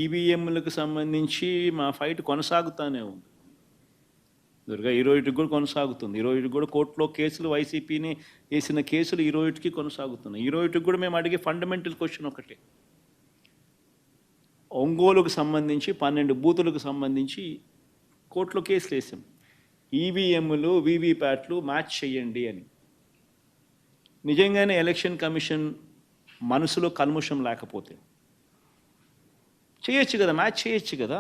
ఈవీఎంలకు సంబంధించి మా ఫైట్ కొనసాగుతూనే ఉంది. దుర్గా ఈ రోజుకి కూడా కొనసాగుతుంది. ఈ రోజుకి కూడా కోర్టులో కేసులు వైసీపీని వేసిన కేసులు ఈ రోజుకి కొనసాగుతున్నాయి. ఈ రోజుకి కూడా మేము అడిగే ఫండమెంటల్ క్వశ్చన్ ఒకటే. ఒంగోలుకు సంబంధించి 12 బూతులకు సంబంధించి కోర్టులో కేసులు వేసాం. ఈవీఎంలు వీవీప్యాట్లు మ్యాచ్ చేయండి అని. నిజంగానే ఎలక్షన్ కమిషన్ మనసులో కల్ముషం లేకపోతే చేయొచ్చు కదా, మ్యాచ్ చేయొచ్చు కదా,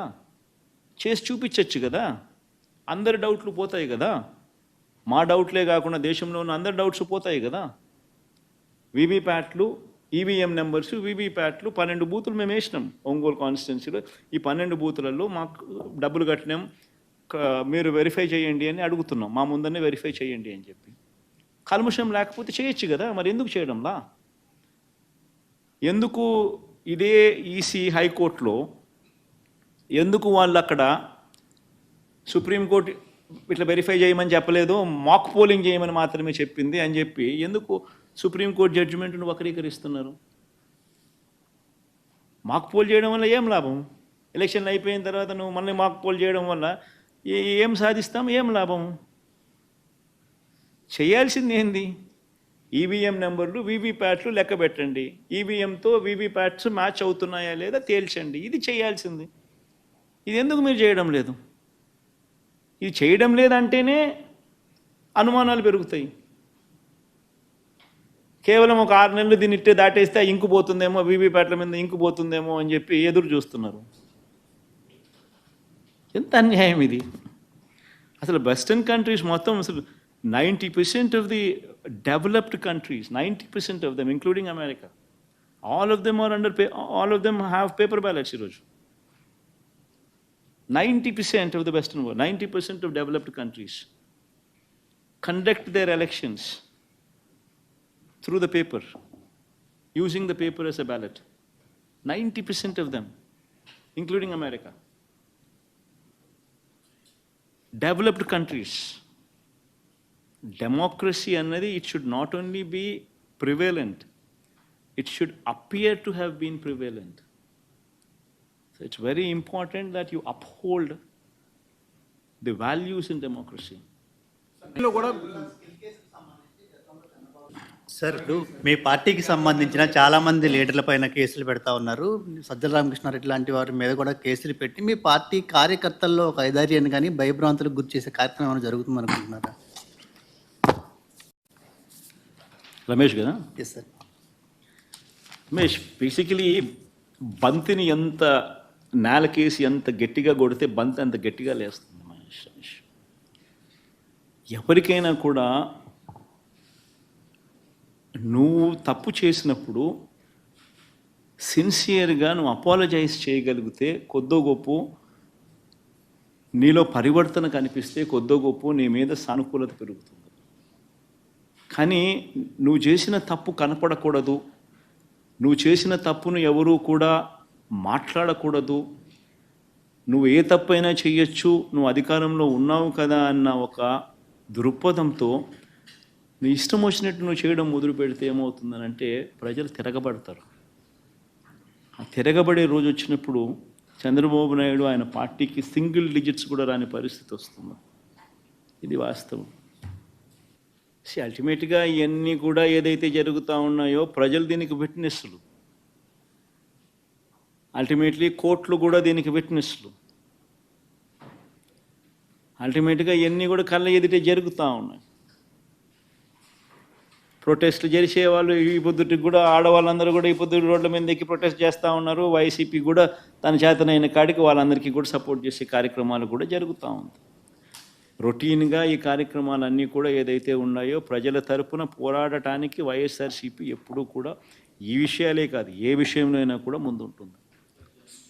చేసి చూపించవచ్చు కదా, అందరి డౌట్లు పోతాయి కదా. మా డౌట్లే కాకుండా దేశంలో ఉన్న అందరి డౌట్స్ పోతాయి కదా. వీవీప్యాట్లు, ఈవీఎం నెంబర్స్, వీవీప్యాట్లు 12 బూతులు మేము వేసినాం ఒంగోలు కాన్స్టిట్యున్సీలో. ఈ 12 బూతులలో మాకు డబ్బులు కట్టినాం, మీరు వెరిఫై చేయండి అని అడుగుతున్నాం. మా ముందరనే వెరిఫై చేయండి అని చెప్పి. కల్ముషం లేకపోతే చేయొచ్చు కదా, మరి ఎందుకు చేయడంలా? ఎందుకు ఇదే ఈసీ హైకోర్టులో ఎందుకు వాళ్ళు అక్కడ సుప్రీంకోర్టు ఇట్లా వెరిఫై చేయమని చెప్పలేదు, మాక్ పోలింగ్ చేయమని మాత్రమే చెప్పింది అని చెప్పి ఎందుకు సుప్రీంకోర్టు జడ్జిమెంట్ను వక్రీకరిస్తున్నారు? మాక్ పోల్ చేయడం వల్ల ఏం లాభం? ఎలక్షన్లు అయిపోయిన తర్వాత నువ్వు మళ్ళీ మాక్ పోల్ చేయడం వల్ల ఏం సాధిస్తాం, ఏం లాభం? చేయాల్సింది ఏంది? ఈవీఎం నెంబర్లు, వీవీప్యాట్లు లెక్క పెట్టండి, ఈవీఎంతో వీవీప్యాట్స్ మ్యాచ్ అవుతున్నాయా లేదా తేల్చండి. ఇది చేయాల్సింది. ఇది ఎందుకు మీరు చేయడం లేదు? ఇది చేయడం లేదంటేనే అనుమానాలు పెరుగుతాయి. కేవలం ఒక 6 నెలలు దీన్ని ఇట్టే దాటేస్తే ఇంకు పోతుందేమో, వీవీప్యాట్ల మీద ఇంకు పోతుందేమో అని చెప్పి ఎదురు చూస్తున్నారు. ఎంత అన్యాయం ఇది! అసలు వెస్టర్న్ కంట్రీస్ మొత్తం, అసలు 90% of the developed countries, 90% of them, including America, all of them have paper ballots ఈరోజు. 90% of the Western world, 90% of developed countries conduct their elections through the paper, using the paper as a ballot. 90% of them, including America. Developed countries. Democracy annadi, it should not only be prevalent, it should appear to have been prevalent. So it's very important that you uphold the values in democracy. Sir, ఇప్పుడు మీ పార్టీకి సంబంధించిన చాలామంది లీడర్ల పైన కేసులు పెడతా ఉన్నారు. సజ్జల రామకృష్ణారెడ్డి లాంటి వారి మీద కూడా కేసులు పెట్టి మీ పార్టీ కార్యకర్తల్లో ఒక ఐదార్యాన్ని కానీ భయభ్రాంతులకు గురి చేసే కార్యక్రమం జరుగుతుంది అనుకుంటున్నారా? రమేష్ కదా? Yes sir. రమేష్, బేసికలీ బంతిని ఎంత నేలకేసి ఎంత గట్టిగా కొడితే బంతి అంత గట్టిగా లేస్తుంది రమేష్. ఎవరికైనా కూడా నువ్వు తప్పు చేసినప్పుడు సిన్సియర్గా నువ్వు అపాలజైజ్ చేయగలిగితే కొద్దో గొప్ప నీలో పరివర్తన కనిపిస్తే కొద్దో గొప్ప నీ మీద సానుకూలత పెరుగుతుంది. కానీ నువ్వు చేసిన తప్పు కనపడకూడదు, నువ్వు చేసిన తప్పును ఎవరూ కూడా మాట్లాడకూడదు, నువ్వు ఏ తప్పైనా చేయొచ్చు, నువ్వు అధికారంలో ఉన్నావు కదా అన్న ఒక దృక్పథంతో నీ ఇష్టం వచ్చినట్టు నువ్వు చేయడం మొదలు పెడితే ఏమవుతుందనంటే ప్రజలు తిరగబడతారు. ఆ తిరగబడే రోజు వచ్చినప్పుడు చంద్రబాబు నాయుడు ఆయన పార్టీకి సింగిల్ డిజిట్స్ కూడా రాని పరిస్థితి వస్తుంది. ఇది వాస్తవం. అల్టిమేట్గా ఇవన్నీ కూడా ఏదైతే జరుగుతూ ఉన్నాయో ప్రజలు దీనికి విట్నెస్లు, అల్టిమేట్లీ కోర్టులు కూడా దీనికి విట్నెస్లు. అల్టిమేట్గా ఇవన్నీ కూడా కళ్ళ ఎదుటే జరుగుతూ ఉన్నాయి. ప్రొటెస్ట్లు చేసే వాళ్ళు ఈ పొద్దుటికి కూడా, ఆడవాళ్ళందరూ కూడా ఈ పొద్దుటి రోడ్ల మీద ఎక్కి ప్రొటెస్ట్ చేస్తూ ఉన్నారు. వైసీపీ కూడా తన చేతనైన కాడికి వాళ్ళందరికీ కూడా సపోర్ట్ చేసే కార్యక్రమాలు కూడా జరుగుతూ ఉంది. రొటీన్గా ఈ కార్యక్రమాలన్నీ కూడా ఏదైతే ఉన్నాయో ప్రజల తరపున పోరాడటానికి వైఎస్ఆర్సీపీ ఎప్పుడూ కూడా ఈ విషయాలే కాదు ఏ విషయంలో అయినా కూడా ముందుంటుంది.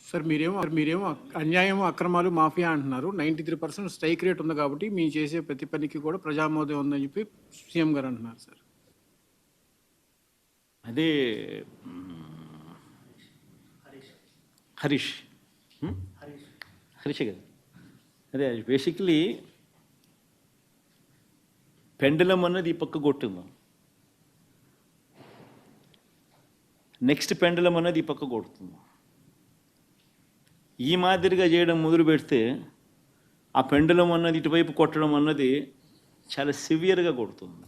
సార్, మీరేమో అన్యాయం, అక్రమాలు, మాఫియా అంటున్నారు. 93% స్ట్రైక్ రేట్ ఉంది కాబట్టి మీ చేసే ప్రతి పనికి కూడా ప్రజామోదయం ఉందని చెప్పి సీఎం గారు అంటున్నారు సార్. అదే హరీష్ కదా, అదే బేసిక్లీ పెండలం అన్నది ఈ పక్క కొట్టింది, నెక్స్ట్ పెండలం అన్నది ఈ పక్క కొడుతుంది. ఈ మాదిరిగా చేయడం మొదలు పెడితే ఆ పెండలం అన్నది ఇటువైపు కొట్టడం అన్నది చాలా సివియర్గా కొడుతుంది.